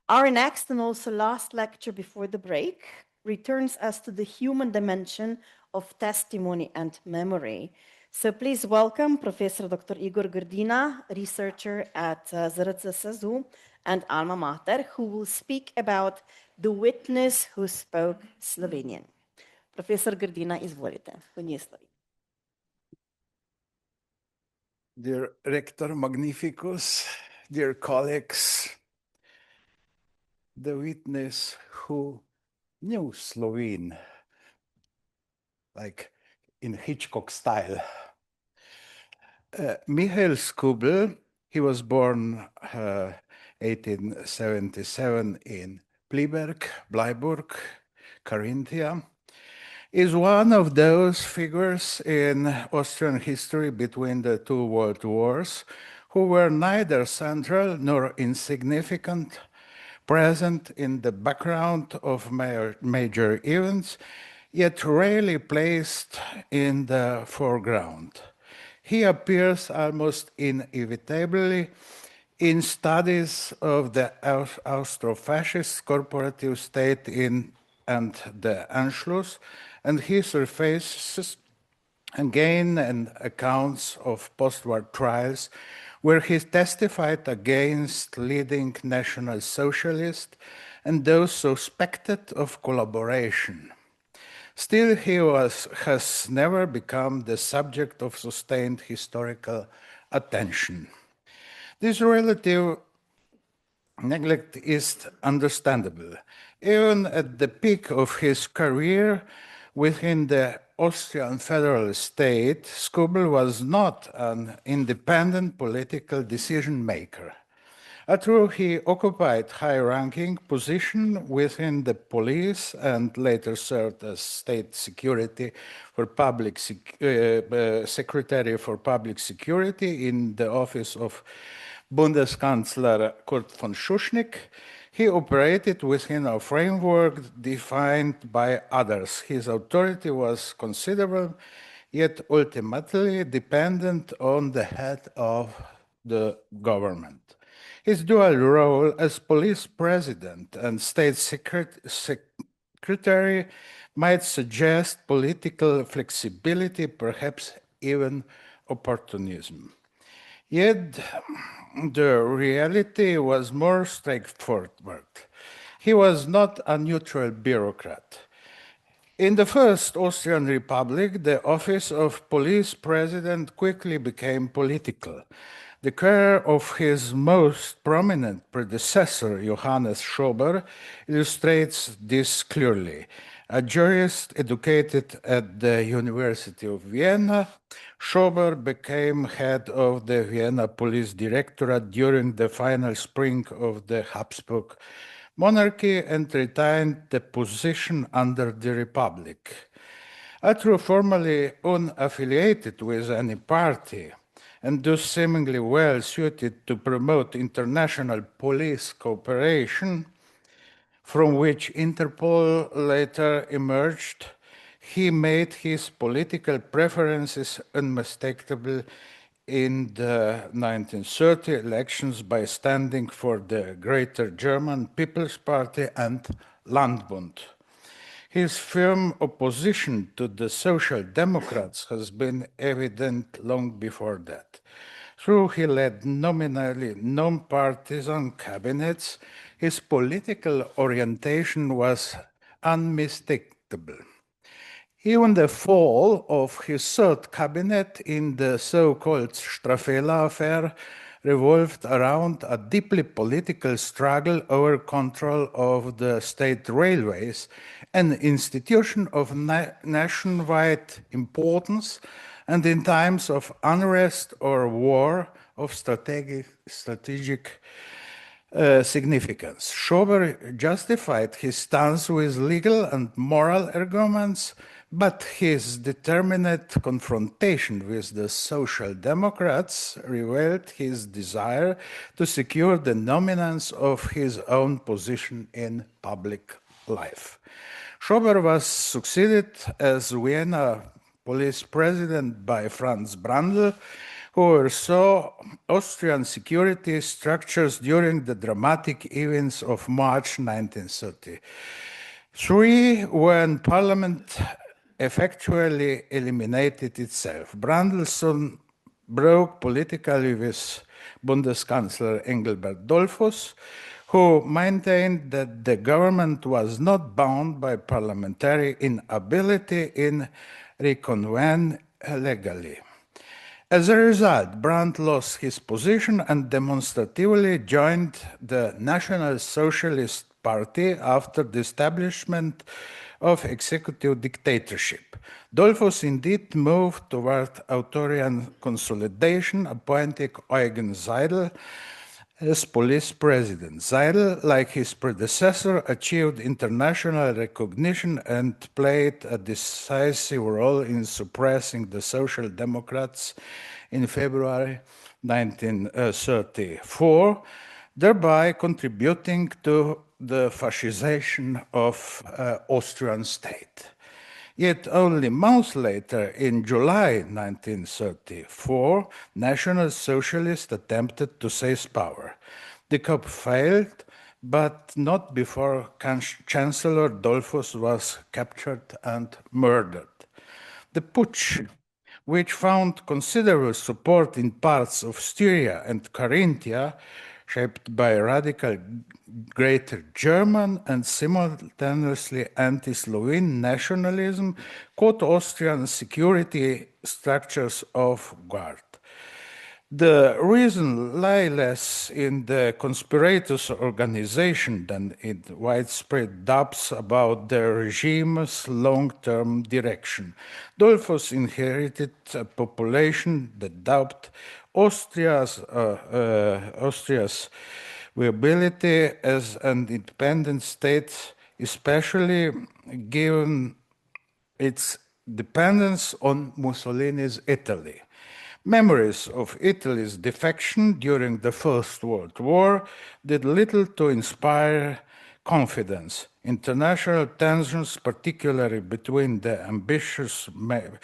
Our next and also last lecture before the break returns us to the human dimension of testimony and memory. So please welcome Professor Dr. Igor Grdina, researcher at ZRC SAZU and Alma Mater, who will speak about the witness who spoke Slovenian. Professor Grdina, izvolite. Dear Rector Magnificus, dear colleagues, the witness who knew Slovene, like in Hitchcock style. Michael Skubl, he was born 1877 in Pliberk, Bleiburg, Carinthia, is one of those figures in Austrian history between the two world wars who were neither central nor insignificant, present in the background of major events, yet rarely placed in the foreground. He appears almost inevitably in studies of the Austro-fascist corporative state and the Anschluss, and he surfaces again in accounts of post-war trials where he testified against leading National Socialists and those suspected of collaboration. Still, he has never become the subject of sustained historical attention. This relative neglect is understandable. Even at the peak of his career within the Austrian federal state, Skubl was not an independent political decision maker. Although he occupied high-ranking position within the police and later served as state secretary for public security in the office of Bundeskanzler Kurt von Schuschnigg, he operated within a framework defined by others. His authority was considerable, yet ultimately dependent on the head of the government. His dual role as police president and state secretary might suggest political flexibility, perhaps even opportunism. Yet the reality was more straightforward. He was not a neutral bureaucrat. In the First Austrian Republic, the office of police president quickly became political. The career of his most prominent predecessor, Johannes Schober, illustrates this clearly. A jurist educated at the University of Vienna, Schober became head of the Vienna Police Directorate during the final spring of the Habsburg monarchy and retained the position under the Republic. Although formally unaffiliated with any party, and thus seemingly well suited to promote international police cooperation, from which Interpol later emerged, he made his political preferences unmistakable in the 1930 elections by standing for the Greater German People's Party and Landbund. His firm opposition to the Social Democrats has been evident long before that. Though he led nominally non-partisan cabinets, his political orientation was unmistakable. Even the fall of his third cabinet in the so-called Strafela affair revolved around a deeply political struggle over control of the state railways, an institution of nationwide importance and in times of unrest or war of strategic significance. Schober justified his stance with legal and moral arguments, but his determined confrontation with the Social Democrats revealed his desire to secure the dominance of his own position in public life. Schober was succeeded as Vienna police president by Franz Brandl, who oversaw Austrian security structures during the dramatic events of March 1933, when Parliament effectually eliminated itself. Brandelson broke politically with Bundeskanzler Engelbert Dollfuss, who maintained that the government was not bound by parliamentary inability in reconvene legally. As a result, Brandt lost his position and demonstratively joined the National Socialist Party after the establishment of executive dictatorship. Dollfuss indeed moved toward authoritarian consolidation, appointing Eugen Seidel as police president. Seidel, like his predecessor, achieved international recognition and played a decisive role in suppressing the Social Democrats in February 1934, thereby contributing to the fascization of Austrian state. Yet only months later, in July 1934, National Socialists attempted to seize power. The coup failed, but not before Chancellor Dollfuss was captured and murdered. The putsch, which found considerable support in parts of Styria and Carinthia, shaped by radical Greater German and simultaneously anti-Slovene nationalism, caught Austrian security structures off guard. The reason lay less in the conspirators' organization than in widespread doubts about the regime's long-term direction. Dollfuss inherited a population that doubted Austria's viability as an independent state, especially given its dependence on Mussolini's Italy. Memories of Italy's defection during the First World War did little to inspire confidence. International tensions, particularly between the ambitious Major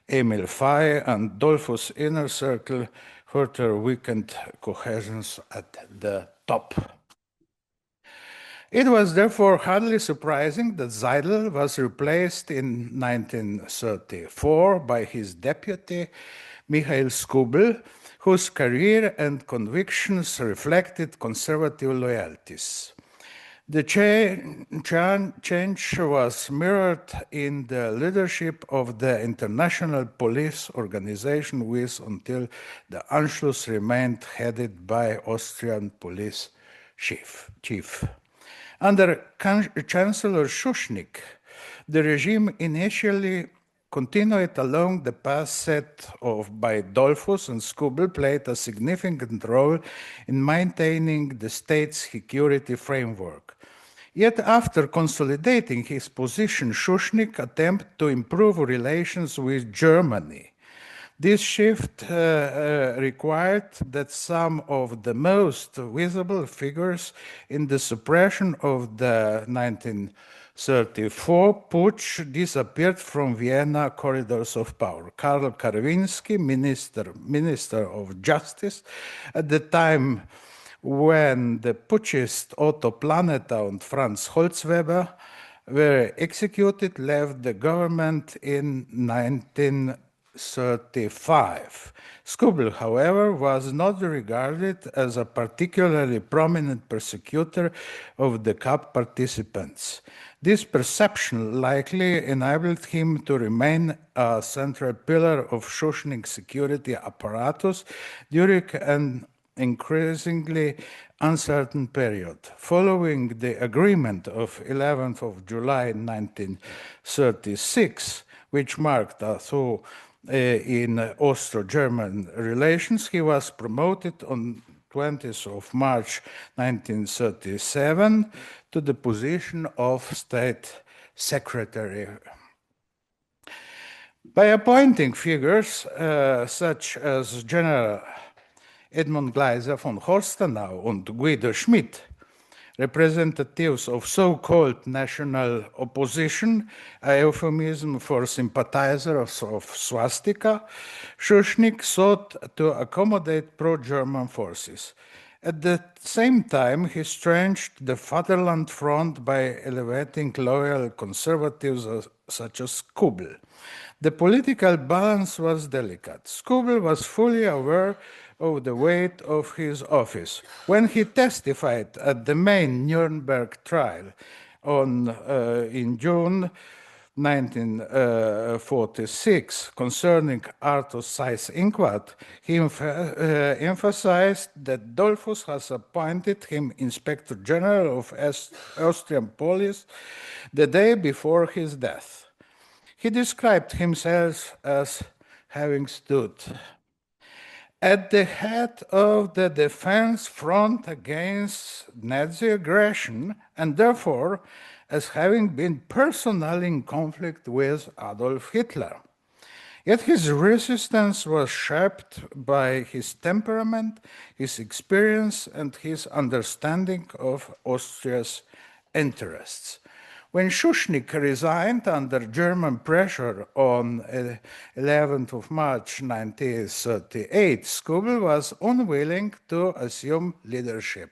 Emil Faye and Dollfuss' inner circle, further weakened cohesion at the top. It was therefore hardly surprising that Seidel was replaced in 1934 by his deputy, Michael Skubl, whose career and convictions reflected conservative loyalties. The change was mirrored in the leadership of the International Police Organization, which until the Anschluss remained headed by Austrian police chief. Under Chancellor Schuschnigg, the regime initially continued along the path set by Dollfuss, and Skubl played a significant role in maintaining the state's security framework. Yet after consolidating his position, Schuschnigg attempted to improve relations with Germany. This shift required that some of the most visible figures in the suppression of the 1934 putsch disappeared from Vienna corridors of power. Karl Karwinski, Minister of Justice, at the time when the putschist Otto Planeta and Franz Holzweber were executed, left the government in 1935. Skubl, however, was not regarded as a particularly prominent persecutor of the coup participants. This perception likely enabled him to remain a central pillar of Schuschnigg's security apparatus during an increasingly uncertain period. Following the agreement of 11th of July 1936, which marked a thaw in Austro-German relations, he was promoted on 20th of March 1937 to the position of State Secretary. By appointing figures such as General Edmund Gleiser von Horstenau and Guido Schmidt, representatives of so-called national opposition, a euphemism for sympathizers of swastika, Schuschnigg sought to accommodate pro-German forces. At the same time, he strengthened the Fatherland Front by elevating loyal conservatives such as Skubl. The political balance was delicate. Skubl was fully aware of the weight of his office. When he testified at the main Nuremberg trial in June 1946 concerning Arthur Seyss-Inquart, he emphasized that Dollfuss has appointed him Inspector General of Austrian Police the day before his death. He described himself as having stood at the head of the defense front against Nazi aggression, and therefore as having been personally in conflict with Adolf Hitler. Yet his resistance was shaped by his temperament, his experience, and his understanding of Austria's interests. When Schuschnigg resigned under German pressure on 11th of March 1938, Skubl was unwilling to assume leadership.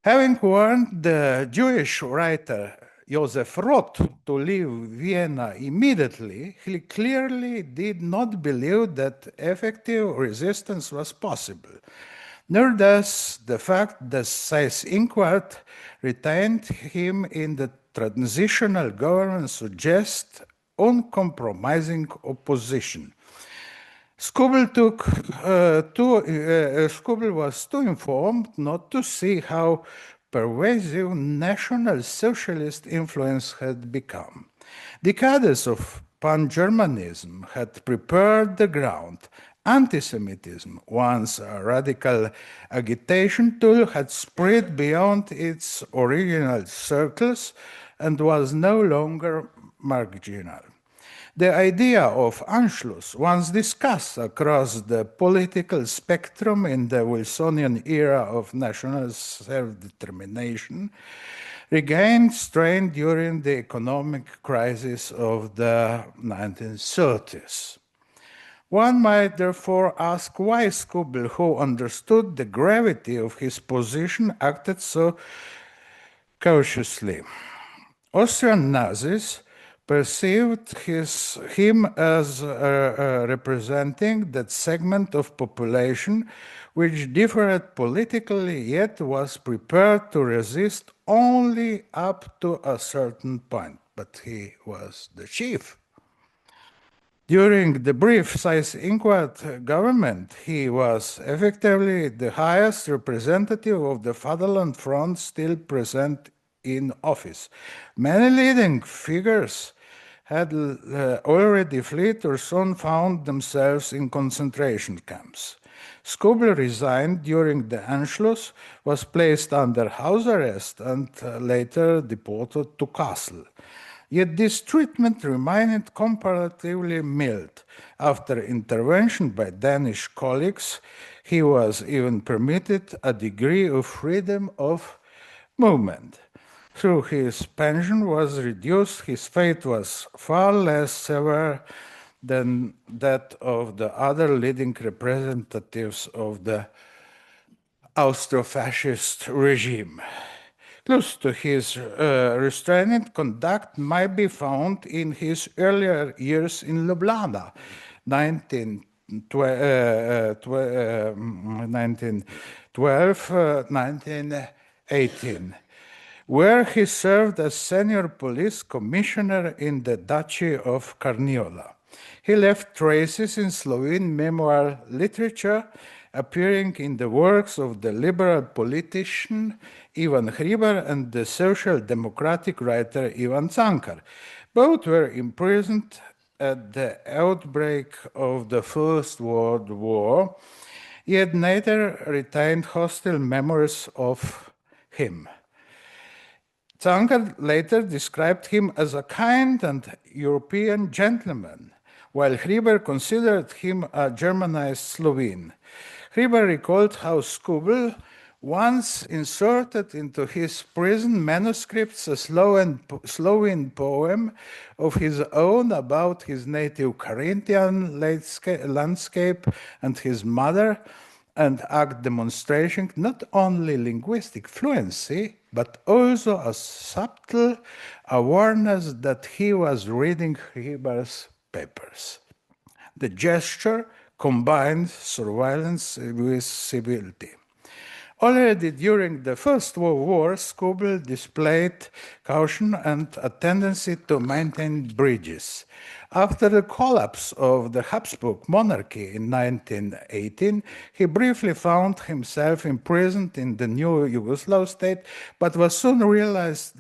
Having warned the Jewish writer Joseph Roth to leave Vienna immediately, he clearly did not believe that effective resistance was possible. Nor does the fact that Seyss-Inquart retained him in the transitional government suggest uncompromising opposition. Skubl was too informed not to see how pervasive National Socialist influence had become. Decades of pan-Germanism had prepared the ground. Anti-Semitism, once a radical agitation tool, had spread beyond its original circles and was no longer marginal. The idea of Anschluss, once discussed across the political spectrum in the Wilsonian era of national self-determination, regained strength during the economic crisis of the 1930s. One might therefore ask why Skubl, who understood the gravity of his position, acted so cautiously. Austrian Nazis perceived him as representing that segment of population which differed politically yet was prepared to resist only up to a certain point. But he was the chief. During the brief Seyss-Inquart government, he was effectively the highest representative of the Fatherland Front still present in office. Many leading figures had already fled or soon found themselves in concentration camps. Skubl resigned during the Anschluss, was placed under house arrest, and later deported to Kassel. Yet this treatment remained comparatively mild. After intervention by Danish colleagues, he was even permitted a degree of freedom of movement. Though his pension was reduced, his fate was far less severe than that of the other leading representatives of the Austro-fascist regime. Clues to his restrained conduct might be found in his earlier years in Ljubljana, 1912-1918, where he served as senior police commissioner in the Duchy of Carniola. He left traces in Slovene memoir literature, appearing in the works of the liberal politician Ivan Hribar and the social-democratic writer Ivan Cankar. Both were imprisoned at the outbreak of the First World War, yet neither retained hostile memories of him. Cankar later described him as a kind and European gentleman, while Hribar considered him a Germanized Slovene. Hribar recalled how Skubl once inserted into his prison manuscripts a Slovene poem of his own about his native Carinthian landscape and his mother, and act demonstrating not only linguistic fluency, but also a subtle awareness that he was reading Hribar's papers. The gesture combined surveillance with civility. Already during the First World War, Skubl displayed caution and a tendency to maintain bridges. After the collapse of the Habsburg monarchy in 1918, he briefly found himself imprisoned in the new Yugoslav state, but was soon realized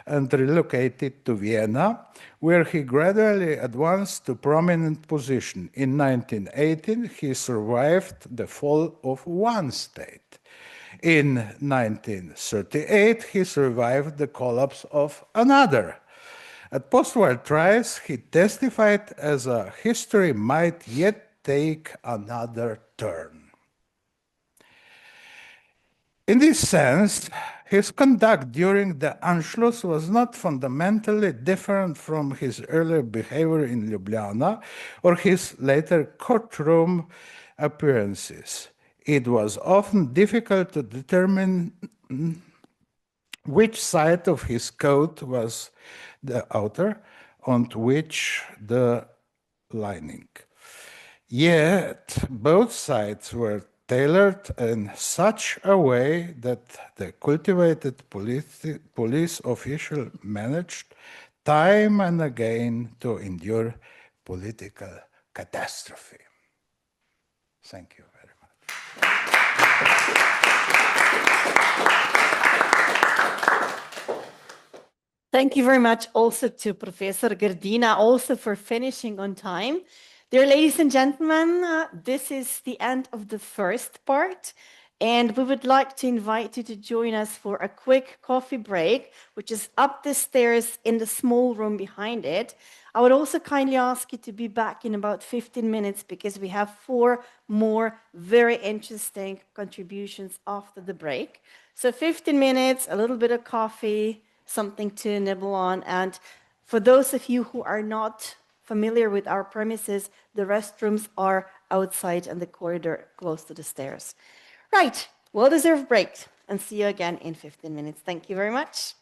and relocated to Vienna, where he gradually advanced to prominent position. In 1918, he survived the fall of one state. In 1938, he survived the collapse of another. At post-war trials, he testified as a history might yet take another turn. In this sense, his conduct during the Anschluss was not fundamentally different from his earlier behavior in Ljubljana or his later courtroom appearances. It was often difficult to determine which side of his coat was the outer, on which the lining. Yet both sides were tailored in such a way that the cultivated police official managed time and again to endure political catastrophe. Thank you very much. Thank you very much also to Professor Grdina, also for finishing on time. Dear ladies and gentlemen, this is the end of the first part, and we would like to invite you to join us for a quick coffee break, which is up the stairs in the small room behind it. I would also kindly ask you to be back in about 15 minutes because we have 4 more very interesting contributions after the break. So 15 minutes, a little bit of coffee, something to nibble on. And for those of you who are not familiar with our premises, the restrooms are outside in the corridor close to the stairs. Right, well-deserved break, and see you again in 15 minutes. Thank you very much.